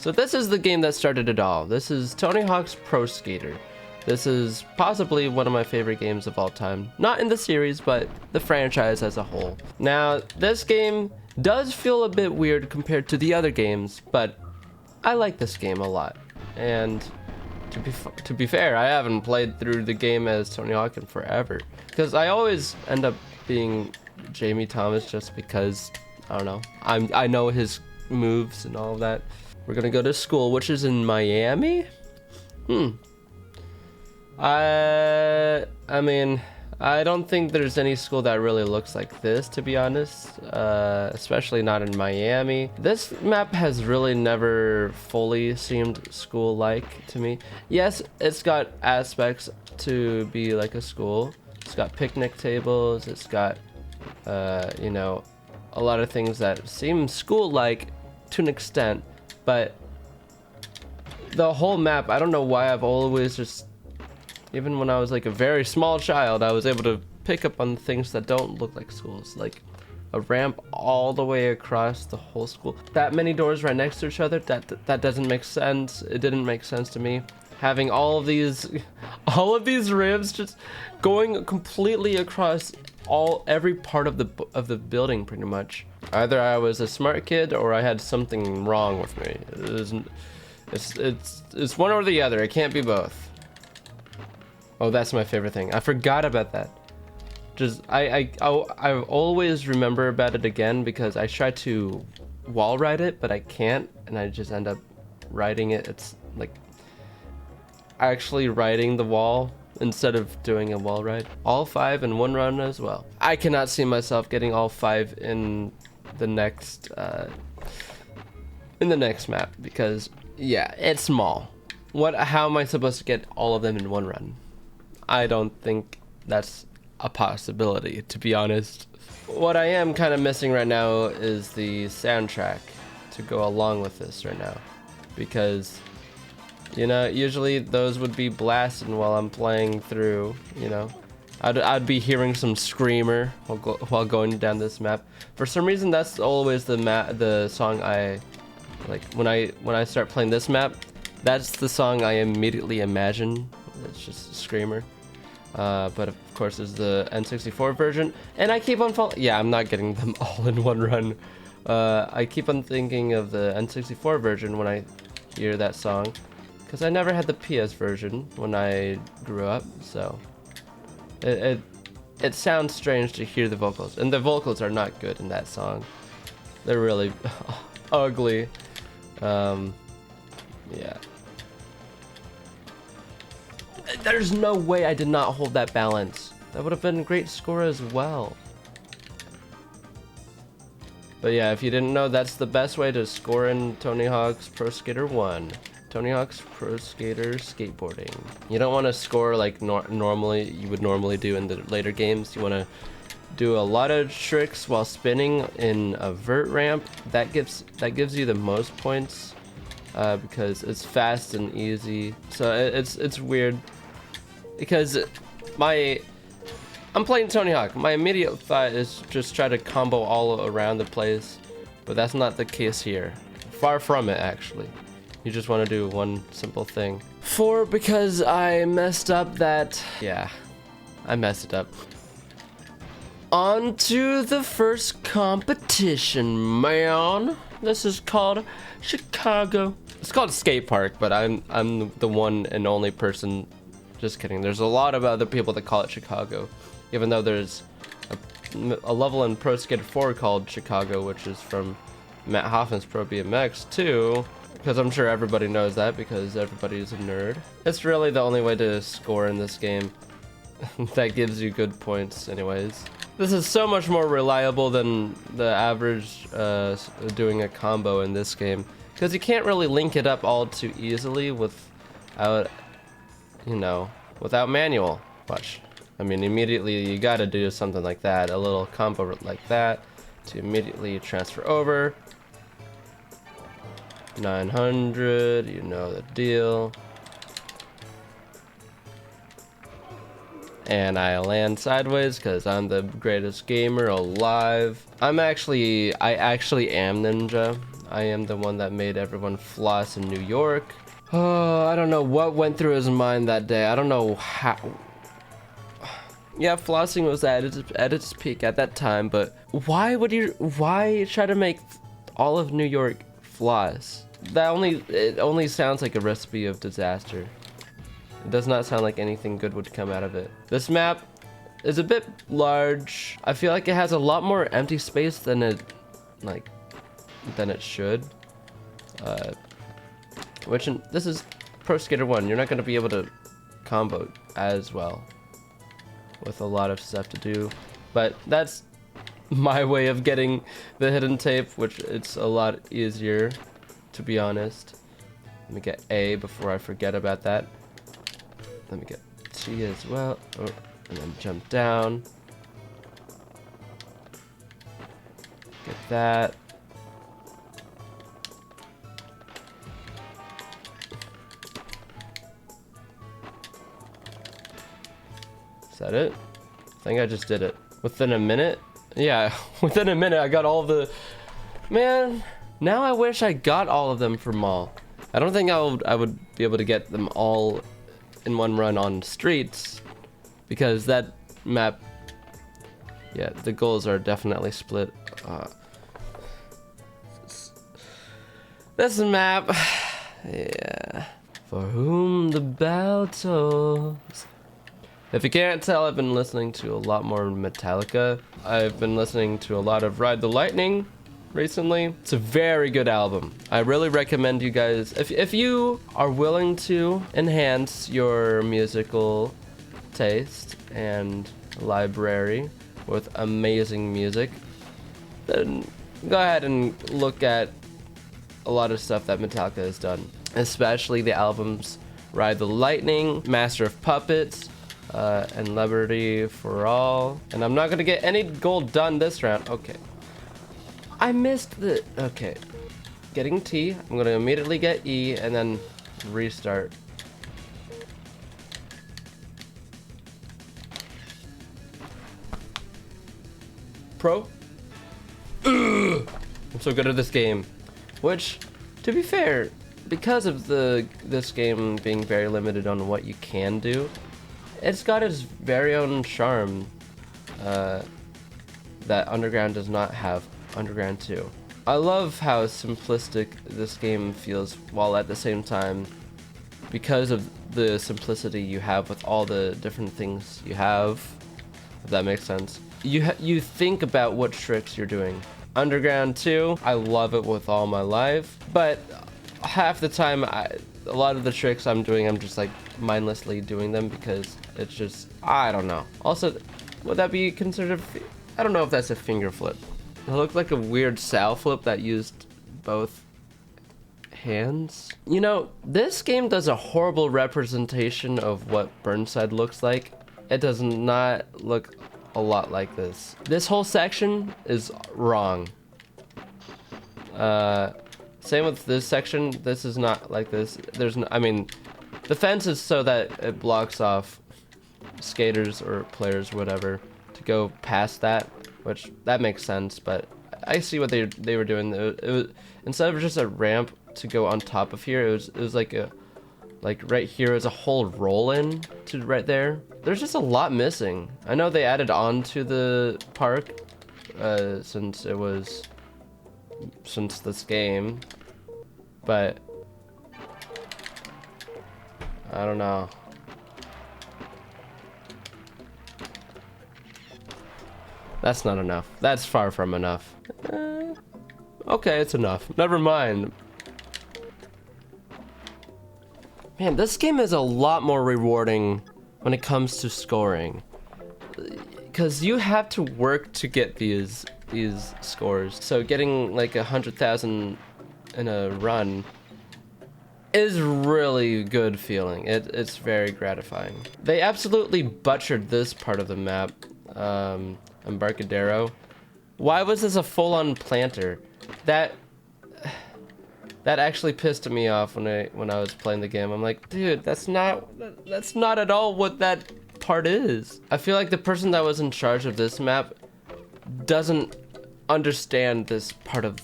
So this is the game that started it all. This is Tony Hawk's Pro Skater. This is possibly one of my favorite games of all time. Not in the series, but the franchise as a whole. Now, this game does feel a bit weird compared to the other games, but I like this game a lot. And to be fair, I haven't played through the game as Tony Hawk in forever. Because I always end up being Jamie Thomas just because, I don't know, I know his moves and all of that. We're gonna go to school, which is in Miami? I mean, I don't think there's any school that really looks like this, to be honest, especially not in Miami. This map has really never fully seemed school-like to me. Yes, it's got aspects to be like a school. It's got picnic tables, it's got, you know, a lot of things that seem school-like to an extent, but the whole map, I don't know why I've always just, even when I was like a very small child, I was able to pick up on things that don't look like schools, like a ramp all the way across the whole school. That many doors right next to each other, that doesn't make sense. It didn't make sense to me. Having all of these ribs just going completely across every part of the building, pretty much. Either I was a smart kid or I had something wrong with me. It's one or the other. It can't be both. Oh, that's my favorite thing. I forgot about that. Just I always remember about it again because I try to wall ride it, but I can't, and I just end up riding it. It's like actually riding the wall instead of doing a wall ride. All 5 in one run as well. I cannot see myself getting all 5 in the next map because yeah, it's small. How am I supposed to get all of them in one run? I don't think that's a possibility, to be honest. What I am kind of missing right now is the soundtrack to go along with this right now, because you know, usually those would be blasting while I'm playing through, you know. I'd be hearing some screamer while going down this map. For some reason, that's always the song I like when I start playing this map. That's the song I immediately imagine. It's just a screamer. But of course, there's the N64 version, and I keep on yeah, I'm not getting them all in one run. I keep on thinking of the N64 version when I hear that song, because I never had the PS version when I grew up, so it sounds strange to hear the vocals, and the vocals are not good in that song. They're really ugly. Yeah. There's no way I did not hold that balance. That would have been a great score as well. But yeah, if you didn't know, that's the best way to score in Tony Hawk's Pro Skater 1. Tony Hawk's Pro Skater Skateboarding. You don't want to score like you would normally do in the later games. You want to do a lot of tricks while spinning in a vert ramp. That gives you the most points because it's fast and easy. So it's weird because I'm playing Tony Hawk. My immediate thought is just try to combo all around the place, but that's not the case here. Far from it, actually. You just want to do one simple thing. Because I messed up that... Yeah, I messed it up. On to the first competition, man. This is called Chicago. It's called Skate Park, but I'm the one and only person. Just kidding. There's a lot of other people that call it Chicago, even though there's a level in Pro Skater 4 called Chicago, which is from Matt Hoffman's Pro BMX 2. Because I'm sure everybody knows that, because everybody's a nerd. It's really the only way to score in this game that gives you good points anyways. This is so much more reliable than the average doing a combo in this game, because you can't really link it up all too easily without, you know, without manual. Watch. I mean, immediately you gotta do something like that, a little combo like that, to immediately transfer over. 900, you know the deal. And I land sideways because I'm the greatest gamer alive. I actually am Ninja. I am the one that made everyone floss in New York. Oh, I don't know what went through his mind that day. I don't know how. Yeah, flossing was at its peak at that time, but why try to make all of New York floss? It only sounds like a recipe of disaster. It does not sound like anything good would come out of it. This map is a bit large. I feel like it has a lot more empty space than it should. This is Pro Skater 1. You're not going to be able to combo as well with a lot of stuff to do, but that's my way of getting the hidden tape, which it's a lot easier, to be honest. Let me get A before I forget about that. Let me get T as well, and then jump down. Get that. Is that it? I think I just did it. Within a minute? Yeah, within a minute I got all the... Man, now I wish I got all of them for Mall. I don't think I would be able to get them all in one run on streets, because that map... Yeah, the goals are definitely split. This map... Yeah. For whom the bell tolls. If you can't tell, I've been listening to a lot more Metallica. I've been listening to a lot of Ride the Lightning recently. It's a very good album. I really recommend you guys, if you are willing to enhance your musical taste and library with amazing music, then go ahead and look at a lot of stuff that Metallica has done, especially the albums Ride the Lightning, Master of Puppets, and Liberty for All. And I'm not gonna get any gold done this round. Okay. I missed the... Okay. Getting T. I'm gonna immediately get E and then restart. Pro? Ugh. I'm so good at this game. Which, to be fair, because of this game being very limited on what you can do, it's got its very own charm that Underground does not have. Underground 2. I love how simplistic this game feels, while at the same time, because of the simplicity you have with all the different things you have, if that makes sense, you think about what tricks you're doing. Underground 2, I love it with all my life, but half the time a lot of the tricks I'm doing, I'm just like mindlessly doing them because it's just, I don't know. Also, would that be considered, I don't know if that's a finger flip. It looked like a weird sow flip that used both hands. You know, this game does a horrible representation of what Burnside looks like. It does not look a lot like this. This whole section is wrong. Same with this section. This is not like this. There's no, I mean, the fence is so that it blocks off skaters or players, whatever, to go past that, which that makes sense. But I see what they were doing. It was, instead of just a ramp to go on top of here, it was like a, like right here is a whole roll in to right there. There's just a lot missing. I know they added on to the park since this game, but I don't know. That's not enough. That's far from enough. Okay, it's enough. Never mind. Man, this game is a lot more rewarding when it comes to scoring, because you have to work to get these scores. So getting like 100,000 in a run is really good feeling. It's very gratifying. They absolutely butchered this part of the map, Embarcadero. Why was this a full-on planter? That actually pissed me off when I was playing the game. I'm like, dude, that's not at all what that part is. I feel like the person that was in charge of this map doesn't understand this part of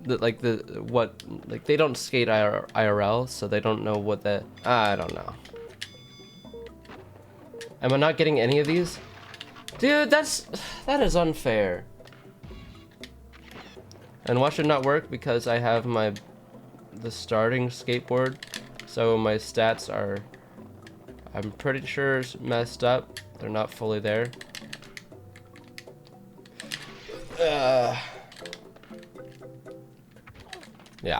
like they don't skate IRL, so they don't know what that. I don't know. Am I not getting any of these? Dude, that is unfair. And watch it not work because I have the starting skateboard, so my stats are, I'm pretty sure, messed up. They're not fully there. Yeah,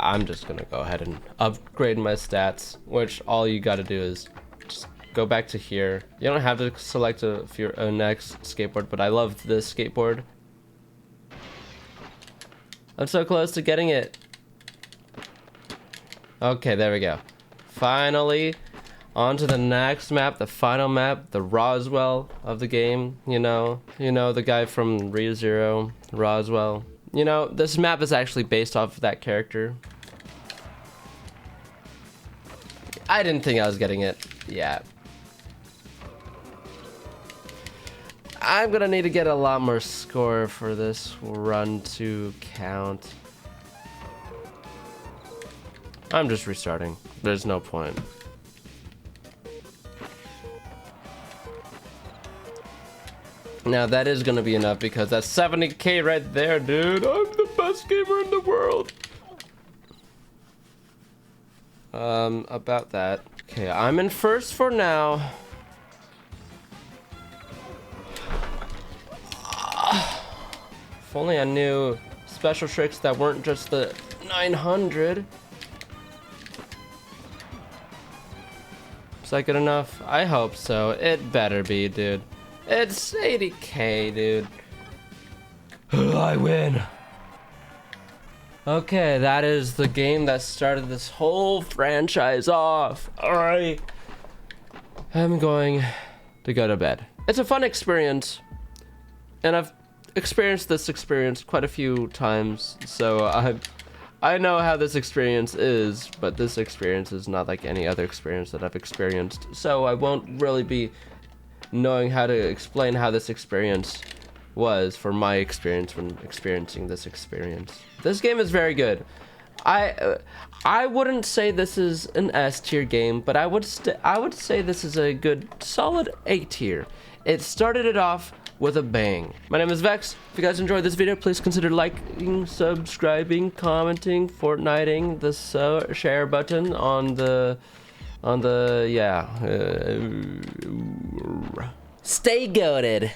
I'm just gonna go ahead and upgrade my stats, which all you gotta do is just go back to here. You don't have to select your next skateboard, but I love this skateboard. I'm so close to getting it. Okay, there we go. Finally, on to the next map, the final map, the Roswell of the game. You know the guy from ReZero, Roswell. You know, this map is actually based off of that character. I didn't think I was getting it. Yeah. I'm gonna need to get a lot more score for this run to count. I'm just restarting. There's no point. Now that is gonna be enough because that's 70K right there, dude. I'm the best gamer in the world. About that. Okay, I'm in first for now. If only I knew special tricks that weren't just the 900. Is that good enough? I hope so. It better be, dude. It's 80K, dude. I win. Okay, that is the game that started this whole franchise off. Alright. I'm going to go to bed. It's a fun experience. And I've experienced this experience quite a few times. So I know how this experience is, but this experience is not like any other experience that I've experienced. So I won't really be knowing how to explain how this experience was for my experience when experiencing this experience. This game is very good. I wouldn't say this is an S tier game, but I would say this is a good solid A tier. It started it off with a bang. My name is Vex. If you guys enjoyed this video, please consider liking, subscribing, commenting, Fortniting, the share button on the yeah. Stay goated.